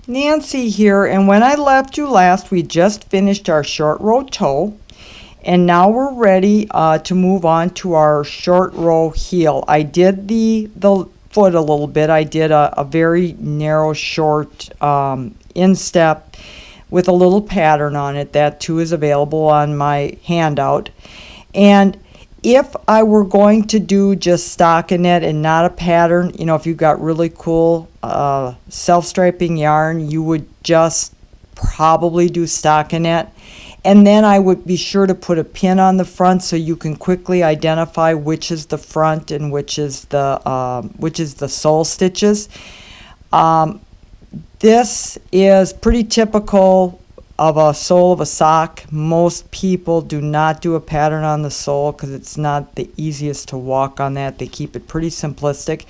Nancy here, and when I left you last, we just finished our short row toe, and now we're ready to move on to our short row heel. I did the foot a little bit. I did a very narrow, short instep with a little pattern on it. That too is available on my handout. And if I were going to do just stockinette and not a pattern, you know, if you've got really cool self-striping yarn, you would just probably do stockinette. And then I would be sure to put a pin on the front so you can quickly identify which is the front and which is the sole stitches. This is pretty typical of a sole of a sock. Most people do not do a pattern on the sole because it's not the easiest to walk on that. They keep it pretty simplistic.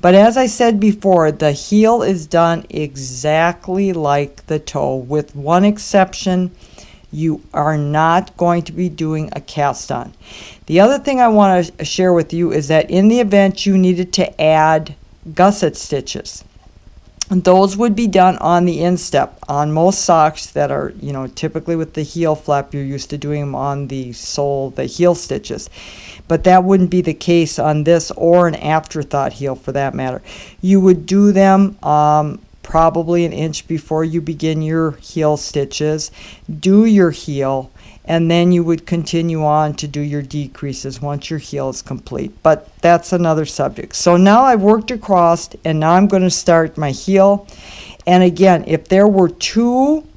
But as I said before, the heel is done exactly like the toe, with one exception. You are not going to be doing a cast on. The other thing I want to share with you is that in the event you needed to add gusset stitches, those would be done on the instep. On most socks that are, you know, typically with the heel flap, you're used to doing them on the sole, the heel stitches. But that wouldn't be the case on this or an afterthought heel for that matter. You would do them probably an inch before you begin your heel stitches, do your heel, and then you would continue on to do your decreases once your heel is complete. But that's another subject. So now I've worked across, and now I'm going to start my heel. And again, if there were two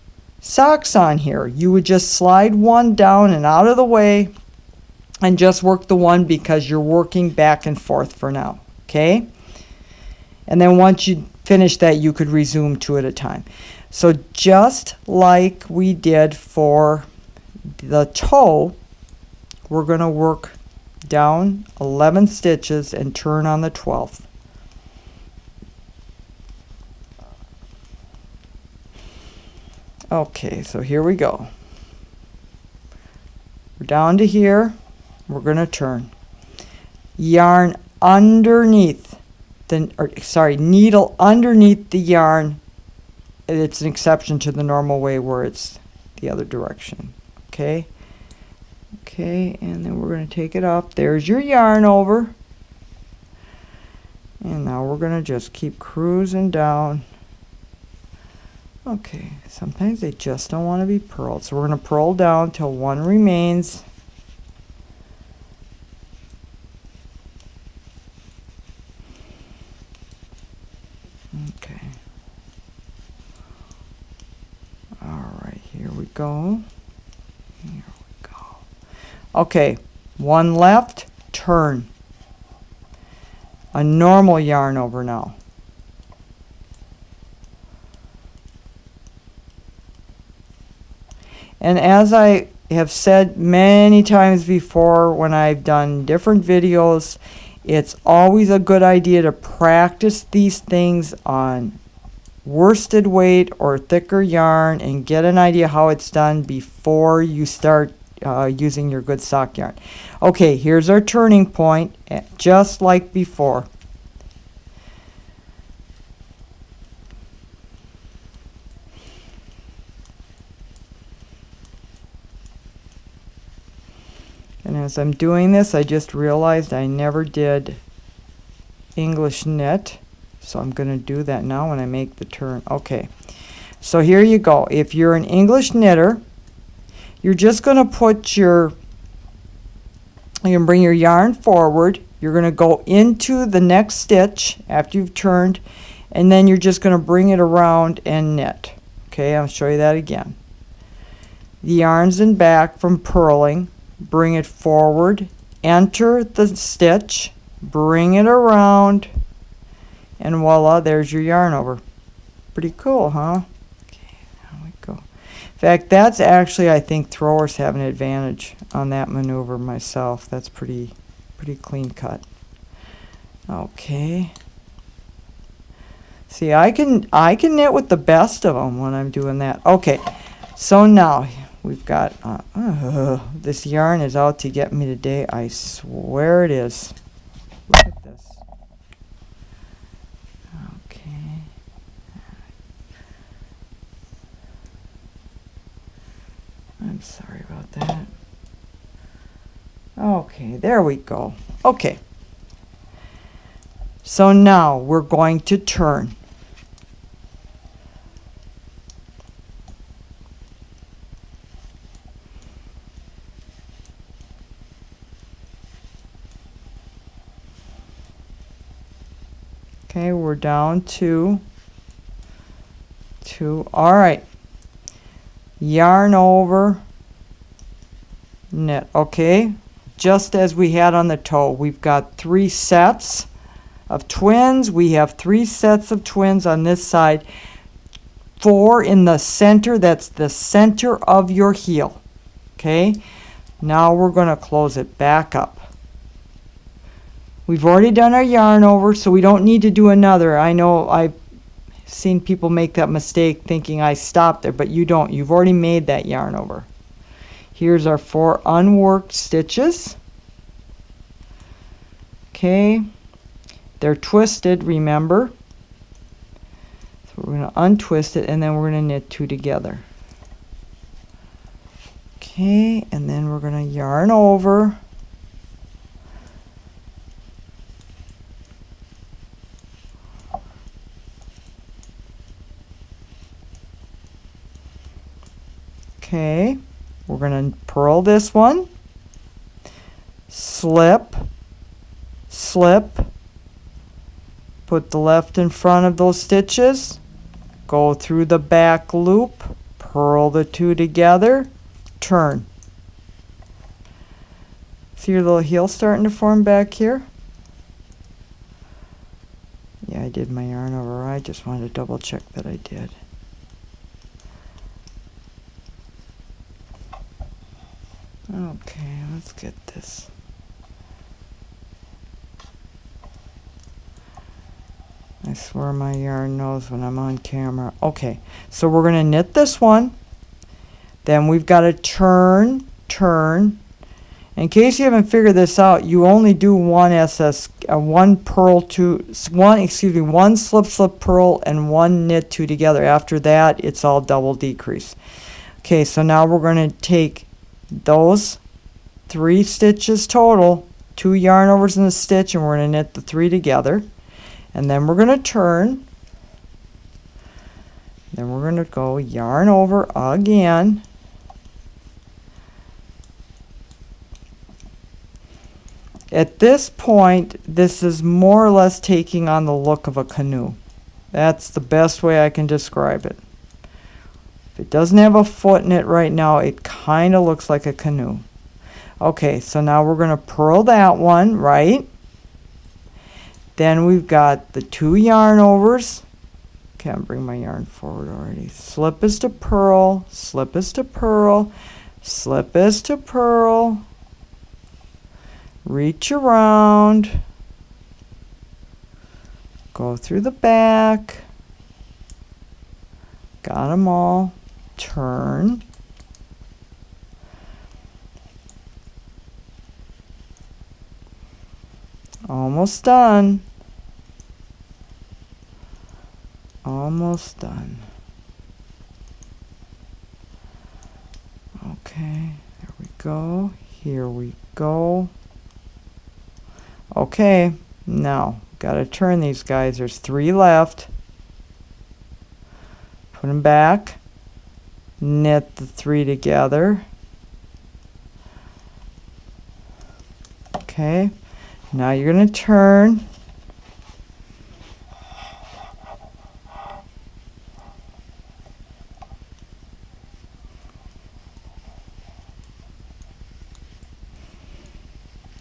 socks on here, you would just slide one down and out of the way and just work the one, because you're working back and forth for now. Okay? And then once you finish that, you could resume two at a time. So just like we did for the toe, we're going to work down 11 stitches and turn on the 12th. Okay, so here we go. We're down to here. We're going to turn. Yarn underneath needle underneath the yarn. It's an exception to the normal way where it's the other direction. Okay, and then we're going to take it up. There's your yarn over. And now we're going to just keep cruising down. Okay, sometimes they just don't want to be purled. So we're going to purl down till one remains. Okay. All right, here we go. Here we go. Okay, one left, turn. A normal yarn over now. And as I have said many times before when I've done different videos, it's always a good idea to practice these things on worsted weight or thicker yarn and get an idea how it's done before you start using your good sock yarn. Okay, here's our turning point, just like before. And as I'm doing this, I just realized I never did English knit. So I'm going to do that now when I make the turn. Okay, so here you go. If you're an English knitter, you're just going to put you can bring your yarn forward. You're going to go into the next stitch after you've turned, and then you're just going to bring it around and knit. Okay, I'll show you that again. The yarn's in back from purling. Bring it forward, enter the stitch, bring it around, and voila, there's your yarn over. Pretty cool, huh? Okay, there we go. In fact, that's actually, I think throwers have an advantage on that maneuver myself. That's pretty clean cut. Okay. See, I can knit with the best of them when I'm doing that. Okay, so now we've got, this yarn is out to get me today. I swear it is. Look at this. Okay. I'm sorry about that. Okay, there we go. Okay. So now we're going to turn. Okay, we're down to 2. All right. Yarn over, knit. Okay, just as we had on the toe, we've got 3 sets of twins. We have 3 sets of twins on this side. 4 in the center. That's the center of your heel. Okay, now we're going to close it back up. We've already done our yarn over, so we don't need to do another. I know I've seen people make that mistake thinking I stopped there, but you don't. You've already made that yarn over. Here's our 4 unworked stitches. Okay, they're twisted, remember. So we're going to untwist it, and then we're going to knit 2 together. Okay, and then we're going to yarn over. Okay, we're going to purl this one, slip, slip, put the left in front of those stitches, go through the back loop, purl the 2 together, turn. See your little heel starting to form back here? Yeah, I did my yarn over. I just wanted to double check that I did. Okay, let's get this. I swear my yarn knows when I'm on camera. Okay, so we're going to knit this one. Then we've got to turn, turn. In case you haven't figured this out, you only do one one slip slip purl and 1 knit 2 together. After that, it's all double decrease. Okay, so now we're going to take those 3 stitches total, 2 yarn overs in the stitch, and we're going to knit the 3 together. And then we're going to turn. Then we're going to go yarn over again. At this point, this is more or less taking on the look of a canoe. That's the best way I can describe it. If it doesn't have a foot in it right now, it kind of looks like a canoe. Okay, so now we're going to purl that one, right? Then we've got the 2 yarn overs. Okay, I'm bringing my yarn forward already. Slip is to purl, slip is to purl, slip is to purl. Reach around. Go through the back. Got them all. Turn. Almost done. Almost done. Okay, there we go. Here we go. Okay, now got to turn these guys. There's 3 left. Put them back. Knit the 3 together. Okay, now you're going to turn.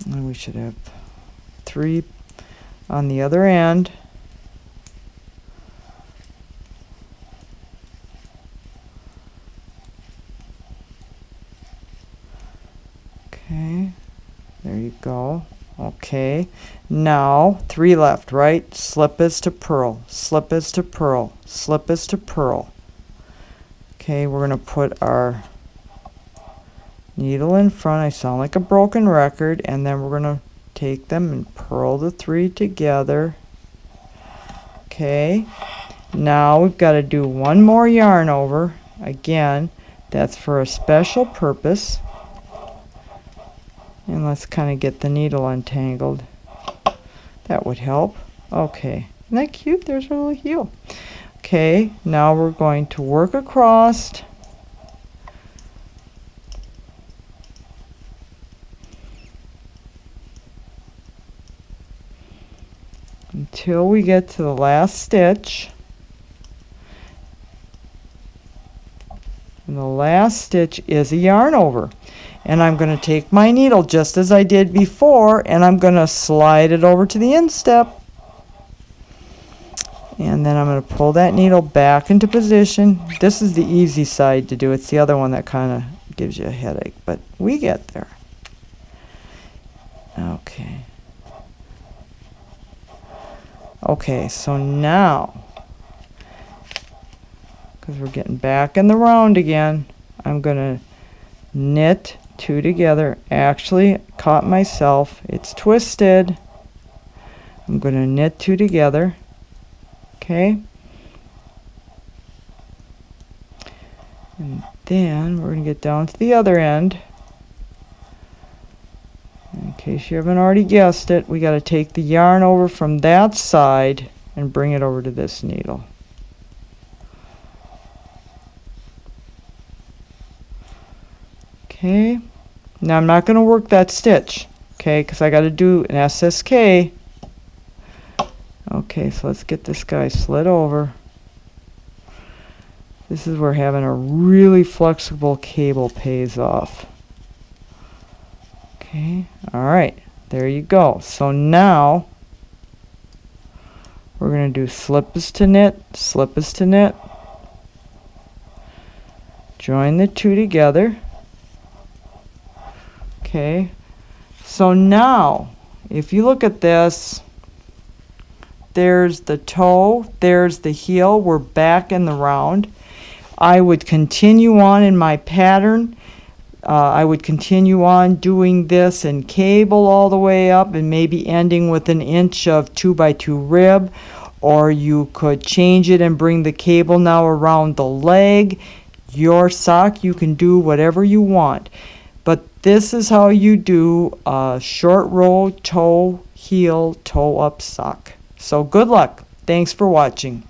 And we should have 3 on the other end. Okay, there you go. Okay, now 3 left, right? Slip is to purl, slip is to purl, slip is to purl. Okay, we're going to put our needle in front. I sound like a broken record. And then we're going to take them and purl the 3 together. Okay, now we've got to do 1 more yarn over. Again, That's for a special purpose. And let's kind of get the needle untangled. That would help. Okay. Isn't that cute? There's a little heel. Okay, now we're going to work across. Until we get to the last stitch. And the last stitch is a yarn over. And I'm going to take my needle just as I did before, and I'm going to slide it over to the instep. And then I'm going to pull that needle back into position. This is the easy side to do. It's the other one that kind of gives you a headache, but we get there. Okay. Okay, so now, because we're getting back in the round again, I'm going to knit two together. Actually, caught myself. It's twisted. I'm going to knit two together. Okay. And then we're going to get down to the other end. In case you haven't already guessed it, we got to take the yarn over from that side and bring it over to this needle. Okay. Now I'm not going to work that stitch, okay, because I got to do an SSK. Okay, so let's get this guy slid over. This is where having a really flexible cable pays off. Okay, all right, there you go. So now we're going to do slip is to knit, slip is to knit. Join the two together. Okay, so now if you look at this, there's the toe, there's the heel, we're back in the round. I would continue on in my pattern. I would continue on doing this and cable all the way up and maybe ending with an inch of 2x2 rib, or you could change it and bring the cable now around the leg. Your sock, you can do whatever you want. But this is how you do a short row toe, heel, toe up sock. So good luck. Thanks for watching.